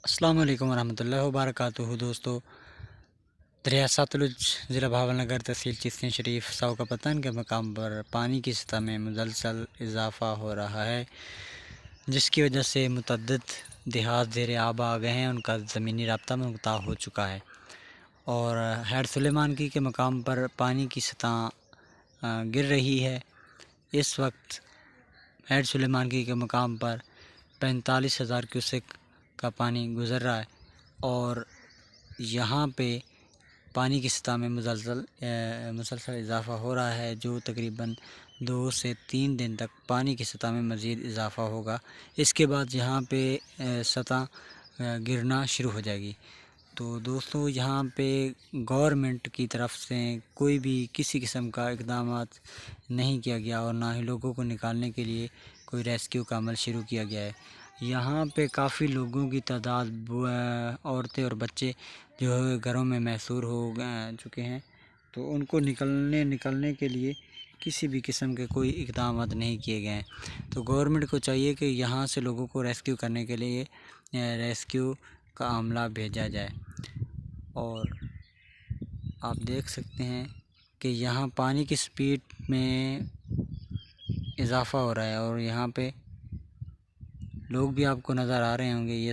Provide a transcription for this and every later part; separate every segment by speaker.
Speaker 1: अस्सलाम वालेकुम रहमतुल्लाहि व बरकातुहू। दोस्तों, दरिया सतलुज ज़िला भावलनगर तहसील चिश्तियाँ शरीफ साउका पतन के मकाम पर पानी की सतह में मुसलसल इजाफ़ा हो रहा है, जिसकी वजह से मुतअद्दिद देहात ज़ेर आब आ गए हैं। उनका ज़मीनी राब्ता मुनक़ता हो चुका है और हैड सुलेमानकी के मकाम पर पानी की सतह गिर रही है। इस वक्त हैड सुलेमानकी के मकाम पर 45,000 क्यूसेक का पानी गुज़र रहा है और यहाँ पे पानी की सतह में मुसलसल इजाफ़ा हो रहा है, जो तकरीबन 2 से 3 दिन तक पानी की सतह में मज़ीद इजाफ़ा होगा। इसके बाद यहाँ पे सतह गिरना शुरू हो जाएगी। तो दोस्तों, यहाँ पे गवर्नमेंट की तरफ से कोई भी किसी किस्म का इक़दामात नहीं किया गया और ना ही लोगों को निकालने के लिए कोई रेस्क्यू का अमल शुरू किया गया है। यहाँ पे काफ़ी लोगों की तादाद, औरतें और बच्चे जो है घरों में महसूर हो चुके हैं, तो उनको निकलने के लिए किसी भी किस्म के कोई इक़दामात नहीं किए गए हैं। तो गवर्नमेंट को चाहिए कि यहाँ से लोगों को रेस्क्यू करने के लिए रेस्क्यू का अमला भेजा जाए। और आप देख सकते हैं कि यहाँ पानी की स्पीड में इजाफ़ा हो रहा है और यहाँ पे लोग भी आपको नज़र आ रहे होंगे। ये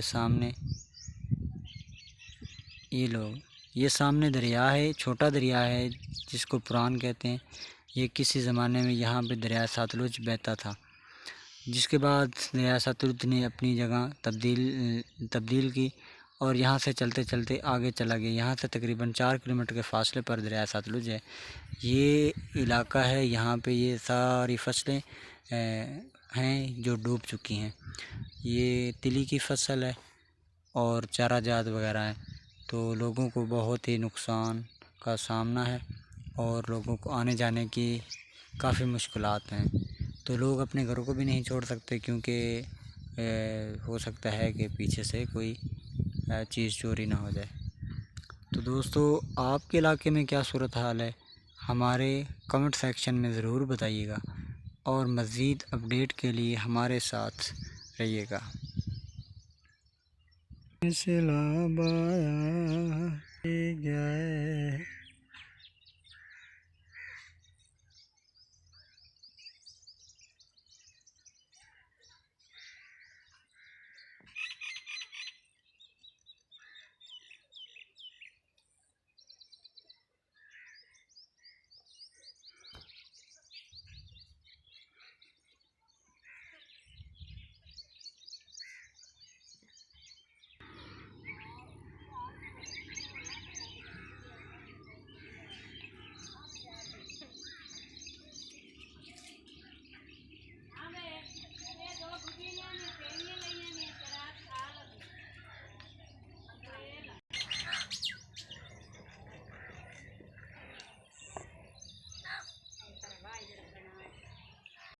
Speaker 1: सामने दरिया है, छोटा दरिया है जिसको पुरान कहते हैं। ये किसी ज़माने में यहाँ पे दरिया सतलुज बहता था, जिसके बाद दरिया सतलुज ने अपनी जगह तब्दील की और यहाँ से चलते चलते आगे चला गया। यहाँ से तकरीबन 4 किलोमीटर के फ़ासले पर दरिया सतलुज है। ये इलाका है, यहाँ पे ये सारी फसलें हैं जो डूब चुकी हैं। ये तिली की फसल है और चारा जात वगैरह है, तो लोगों को बहुत ही नुकसान का सामना है और लोगों को आने जाने की काफ़ी मुश्किलात हैं। तो लोग अपने घरों को भी नहीं छोड़ सकते, क्योंकि हो सकता है कि पीछे से कोई चीज़ चोरी ना हो जाए। तो दोस्तों, आपके इलाके में क्या सूरत हाल है, हमारे कमेंट सेक्शन में ज़रूर बताइएगा और मज़ीद अपडेट के लिए हमारे साथ रहिएगा। सैलाब आया गया है।